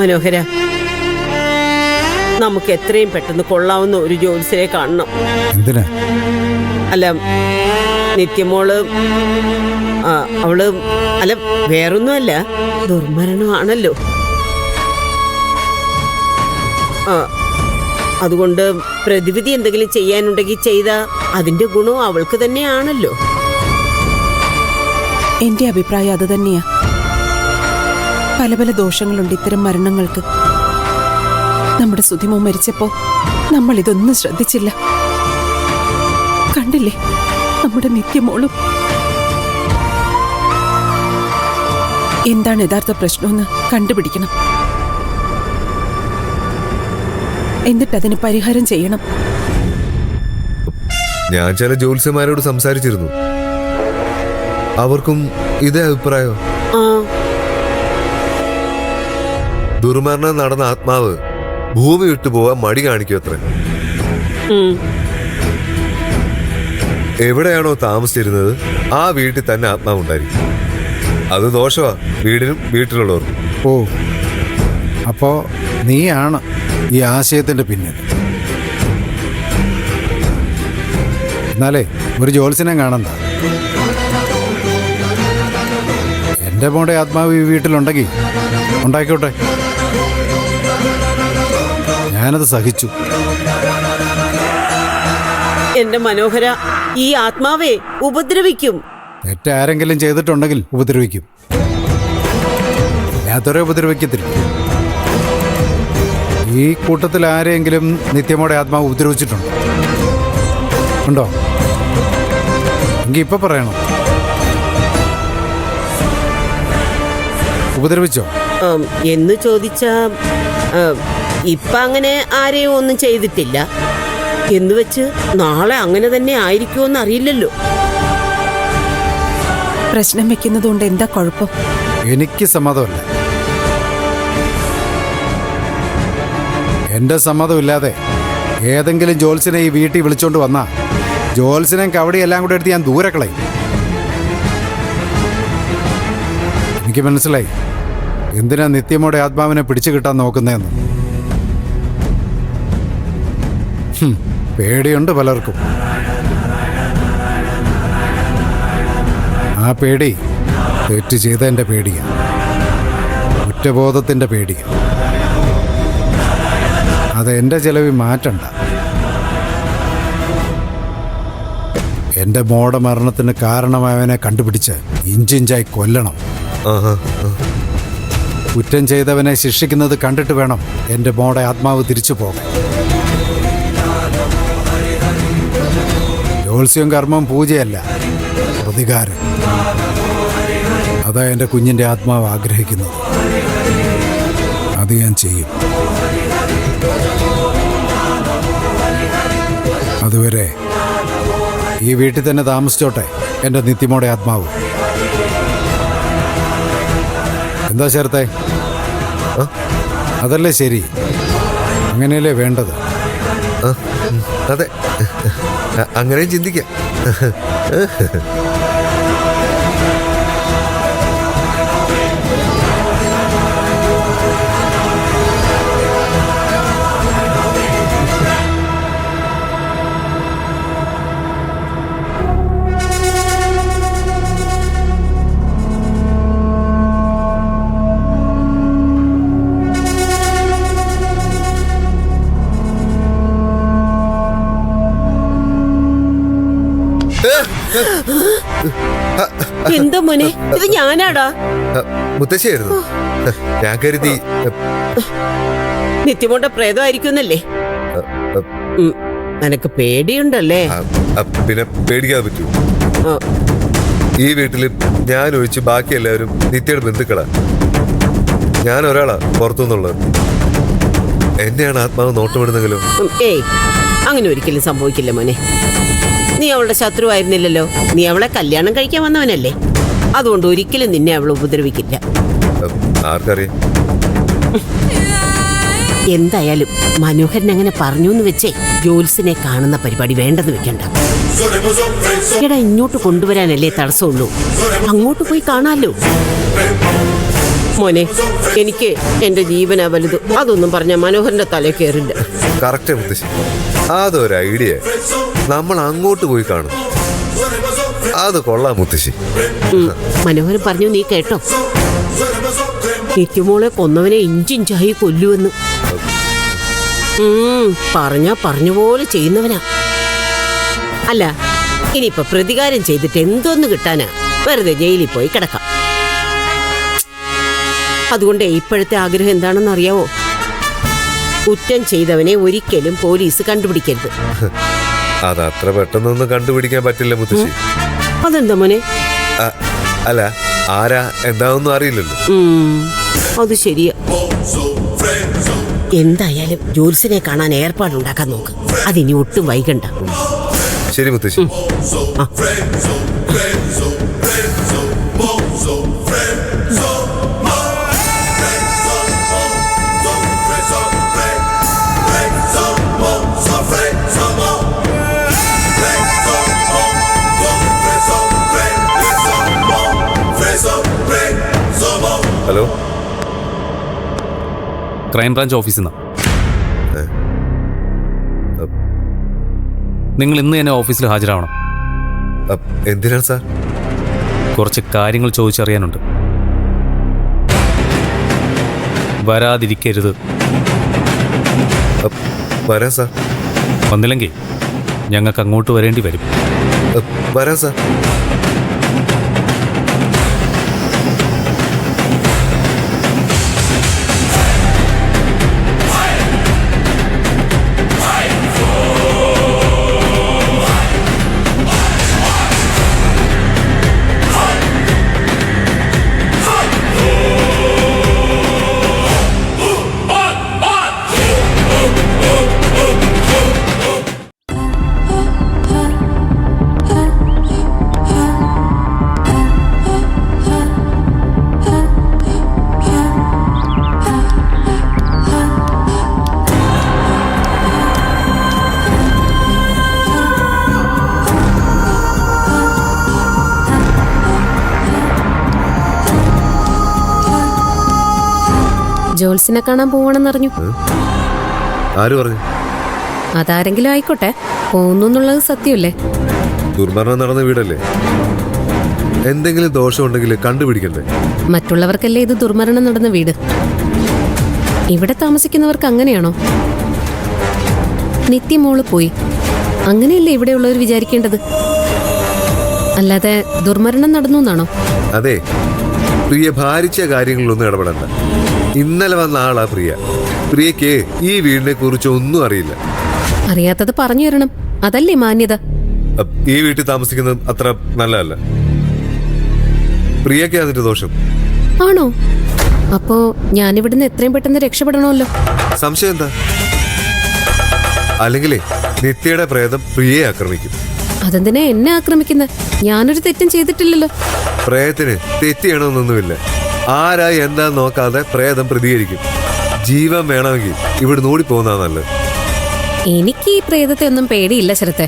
മനോഹര, നമുക്ക് എത്രയും പെട്ടെന്ന് കൊള്ളാവുന്ന ഒരു ജ്യോത്സ്യരെ കാണണം. എന്തിനാ? അല്ല, നിത്യമോള് അവള് അല്ല വേറൊന്നുമല്ല, ദുർമരണമാണല്ലോ. അതുകൊണ്ട് പ്രതിവിധി എന്തെങ്കിലും ചെയ്യാനുണ്ടെങ്കിൽ ചെയ്ത അതിന്റെ ഗുണവും അവൾക്ക് തന്നെയാണല്ലോ. എന്റെ അഭിപ്രായം അത് തന്നെയാ. പല പല ദോഷങ്ങളുണ്ട് ഇത്തരം മരണങ്ങൾക്ക്. നമ്മുടെ സുധിമോ മരിച്ചപ്പോ നമ്മൾ ഇതൊന്നും ശ്രദ്ധിച്ചില്ല. കണ്ടില്ലേ നമ്മുടെ നിത്യമോളും. എന്താണ് യഥാർത്ഥ പ്രശ്നമെന്ന് കണ്ടുപിടിക്കണം. എന്നിട്ട് അതിന് പരിഹാരം ചെയ്യണം. ഞാൻ ചില ജ്യോത്സ്യന്മാരോട് സംസാരിച്ചിരുന്നു. അവർക്കും ഇതേ അഭിപ്രായം. ദുർമരണം നടന്ന ആത്മാവ് ഭൂമി വിട്ടു പോവാൻ മടി കാണിക്കും അത്ര. എവിടെയാണോ താമസിച്ചിരുന്നത് ആ വീട്ടിൽ തന്നെ ആത്മാവ് ഉണ്ടായിരിക്കും. അത് ദോഷമാ വീടിനും വീട്ടിലുള്ളവർക്കും. ഓ, അപ്പോ നീയാണ് ഈ ആശയത്തിന്റെ പിന്നിൽ. എന്നാലേ ഒരു ജ്യോത്സ്യനെ കാണണ്ട. എന്റെ മോടെ ആത്മാവ് ഈ വീട്ടിലുണ്ടെങ്കിൽ ഉണ്ടായിക്കോട്ടെ, ഞാനത് സഹിച്ചു. എന്റെ മനോഹര, ഈ ആത്മാവെ ഉപദ്രവിക്കും. തെറ്റാരെങ്കിലും ചെയ്തിട്ടുണ്ടെങ്കിൽ ഉപദ്രവിക്കും, അല്ലാത്തവരെ ഉപദ്രവിക്കത്തില്ല. ഈ കൂട്ടത്തിൽ ആരെങ്കിലും നിത്യമോടെ ആത്മാവ് ഉപദ്രവിച്ചിട്ടുണ്ടോ? ഉണ്ടോ? എങ്കിൽ ഇപ്പൊ പറയണം. ഉപദ്രവിച്ചോ എന്ന് ചോദിച്ചാ ഇപ്പൊ അങ്ങനെ ആരെയും ഒന്നും ചെയ്തിട്ടില്ല. എന്ന് വെച്ച് നാളെ അങ്ങനെ തന്നെ ആയിരിക്കുമെന്ന് അറിയില്ലല്ലോ. പ്രശ്നം വെക്കുന്നതുകൊണ്ട് എന്താ കുഴപ്പം? എനിക്ക് സമ്മതമല്ല. എന്റെ സമ്മതമില്ലാതെ ഏതെങ്കിലും ജ്യോത്സ്യനെ ഈ വീട്ടിൽ വിളിച്ചോണ്ട് വന്നാ ജ്യോത്സ്യനെ കവടി എല്ലാം കൂടെ എടുത്ത് ഞാൻ ദൂരെ കളയും. എനിക്ക് മനസ്സിലായി എന്തിനാ നിത്യമോടെ ആത്മാവിനെ പിടിച്ചു കിട്ടാൻ നോക്കുന്നതെന്ന്. പേടിയുണ്ട് പലർക്കും. ആ പേടി തെറ്റ് ചെയ്തതിൻ്റെ പേടിയാണ്, കുറ്റബോധത്തിൻ്റെ പേടിയാണ്. അത് എൻ്റെ ചെലവിൽ മാറ്റണ്ട. എൻ്റെ മോടെ മരണത്തിന് കാരണമായവനെ കണ്ടുപിടിച്ച് ഇഞ്ചിഞ്ചായി കൊല്ലണം. കുറ്റം ചെയ്തവനെ ശിക്ഷിക്കുന്നത് കണ്ടിട്ട് വേണം എൻ്റെ മോടെ ആത്മാവ് തിരിച്ചു പോകാൻ. ജ്യോത്സ്യം കർമ്മം പൂജയല്ല, പ്രതികാരം. അതാ എൻ്റെ കുഞ്ഞിൻ്റെ ആത്മാവ് ആഗ്രഹിക്കുന്നത്. അത് ഞാൻ ചെയ്യും. അതുവരെ ഈ വീട്ടിൽ തന്നെ താമസിച്ചോട്ടെ എൻ്റെ നിത്യമോടെ ആത്മാവ്. എന്താ ചേർത്തേ? അതല്ലേ ശരി? അങ്ങനെയല്ലേ വേണ്ടത്? അതെ, അങ്ങനെയും ചിന്തിക്കാം. എന്താ മോനെ, ഇത് ഞാനാടാ. മുത്തശ്ശിയായിരുന്നു. ഞാൻ കരുതി നിത്യമോടെ പ്രേതമായിരിക്കുന്നല്ലേ. നിനക്ക് പേടിയുണ്ടല്ലേ? പിന്നെ പേടിക്കാതെ പറ്റൂ. ഈ വീട്ടില് ഞാൻ ഒഴിച്ച് ബാക്കി എല്ലാവരും നിത്യയുടെ ബന്ധുക്കളാ. ഞാൻ ഒരാളാ പുറത്തുനിന്നുള്ളത്. എന്നെയാണ് ആത്മാവ് നോട്ടമിടുന്നെങ്കിലും. ഏയ്, അങ്ങനെ ഒരിക്കലും സംഭവിക്കില്ല മോനെ. നീ അവളുടെ ശത്രുവായിരുന്നില്ലല്ലോ. നീ അവളെ കല്യാണം കഴിക്കാൻ വന്നവനല്ലേ. അതുകൊണ്ട് ഒരിക്കലും നിന്നെ അവൾ ഉപദ്രവിക്കില്ല. ആർക്കറിയാം? എന്തായാലും മനോഹരൻ അങ്ങനെ പറഞ്ഞു എന്ന് വെച്ചേ ജ്യോത്സ്യനെ കാണുന്ന പരിപാടി വേണ്ടെന്ന് വെക്കണ്ട. എടാ, ഇങ്ങോട്ട് കൊണ്ടുവരാനല്ലേ തടസ്സമുള്ളൂ. അങ്ങോട്ട് പോയി കാണാലോ. മോനെ, എനിക്ക് എന്റെ ജീവനാ വലുത്. അതൊന്നും പറഞ്ഞ മനോഹരന്റെ തല കയറില്ല. കറക്റ്റ് മുത്തശ്ശി, അതൊരു ഐഡിയ. നമ്മൾ അങ്ങോട്ട് പോയി കാണും. അത് കൊള്ളാം മുത്തശ്ശി. മനോഹരൻ പറഞ്ഞു, നീ കേട്ടോ? നിത്യമോളെ കൊന്നവനെ ഇഞ്ചിഞ്ചായി കൊല്ലുവെന്ന്. പറഞ്ഞ പോലെ ചെയ്യുന്നവനാ. അല്ല, ഇനിയിപ്പൊ പ്രതികാരം ചെയ്തിട്ട് എന്തോന്ന് കിട്ടാനാ? വെറുതെ ജയിലിൽ പോയി കിടക്കാം. അതുകൊണ്ട് ഇപ്പോഴത്തെ ആഗ്രഹം എന്താണെന്ന് അറിയാവോ? കുറ്റം ചെയ്തവനെ ഒരിക്കലും പോലീസ് കണ്ടുപിടിക്കരുത്. അതത്ര പെട്ടെന്നൊന്നും കണ്ടുപിടിക്കാൻ പറ്റില്ല മുത്തശ്ശി. അതെന്താ മോനെ? അല്ല, ആരാ എന്താണെന്നും അറിയില്ലല്ലോ. അത് ശരിയാ. എന്തായാലും ജോൽസിനെ കാണാൻ ഏർപ്പാടുണ്ടാക്കാൻ നോക്ക്. അതിനി ഒട്ടും വൈകണ്ട. ശരി മുത്തശ്ശി. ഹലോ, ക്രൈംബ്രാഞ്ച് ഓഫീസിൽ നിന്നാണ്. നിങ്ങൾ ഇന്ന് തന്നെ ഓഫീസിൽ ഹാജരാവണം. എന്തിനാണ് സാർ? കുറച്ച് കാര്യങ്ങൾ ചോദിച്ചറിയാനുണ്ട്. വരാതിരിക്കരുത്. വരാം സാർ. വന്നില്ലെങ്കിൽ ഞങ്ങൾക്ക് അങ്ങോട്ട് വരേണ്ടി വരും. വരാം സാർ. ജോൽസിനെ കാണാൻ പോവാണെന്നറിഞ്ഞു. ആര് പറഞ്ഞു? അതാരെങ്കിലും ആയിക്കോട്ടെ, പോകുന്നു എന്നുള്ളത് സത്യമല്ലേ? ദുർമരണം നടന്ന വീടല്ലേ? എന്തെങ്കിലും ദോഷമുണ്ടെങ്കിൽ കണ്ടുപിടിക്കണ്ടേ? മറ്റുള്ളവർക്കല്ലേ ഇത് ദുർമരണം നടന്ന വീട്. ഇവിടെ താമസിക്കുന്നവർക്ക് അങ്ങനെയാണോ? നിത്യമോള് പോയി, അങ്ങനെയല്ലേ ഇവിടെയുള്ളവർ വിചാരിക്കേണ്ടത്. അല്ലാതെ ദുർമരണം നടന്നു എന്നാണോ? അതെ, പ്രിയ ഭാരിച്ച കാര്യങ്ങളിലൊന്നും ഇടപെടണ്ട. ഇന്നലെ വന്ന ആളാ പ്രിയ. പ്രിയക്ക് ഈ വീടിനെ കുറിച്ച് ഒന്നും അറിയില്ല. അറിയാത്തത് പറഞ്ഞു തരണം, അതല്ലേ മാന്യത. ഈ വീട്ടിൽ താമസിക്കുന്നത് അത്ര നല്ലതല്ല. പ്രിയക്ക് അതിന്റെ ദോഷം ആണോ? അപ്പോ ഞാനിവിടുന്ന് എത്രയും പെട്ടെന്ന് രക്ഷപ്പെടണമല്ലോ. സംശയം എന്താ? അല്ലെങ്കിലേ നിത്യയുടെ പ്രേതം പ്രിയയെ ആക്രമിക്കും. അതെന്തിനാ എന്നെ ആക്രമിക്കുന്നത്? ഞാനൊരു തെറ്റും ചെയ്തിട്ടില്ലല്ലോ. പ്രേതത്തിന് തെറ്റ് ചെയ്യണമെന്നൊന്നുമില്ല. ആരാ എന്താ നോക്കാതെ പ്രേതം പ്രതികരിക്കും. ജീവൻ വേണമെങ്കിൽ ഇവിടെ ഓടിപ്പോകുന്നതാ നല്ലത്. എനിക്ക് ഈ പ്രേതത്തെ ഒന്നും പേടിയില്ല ശരത്തെ.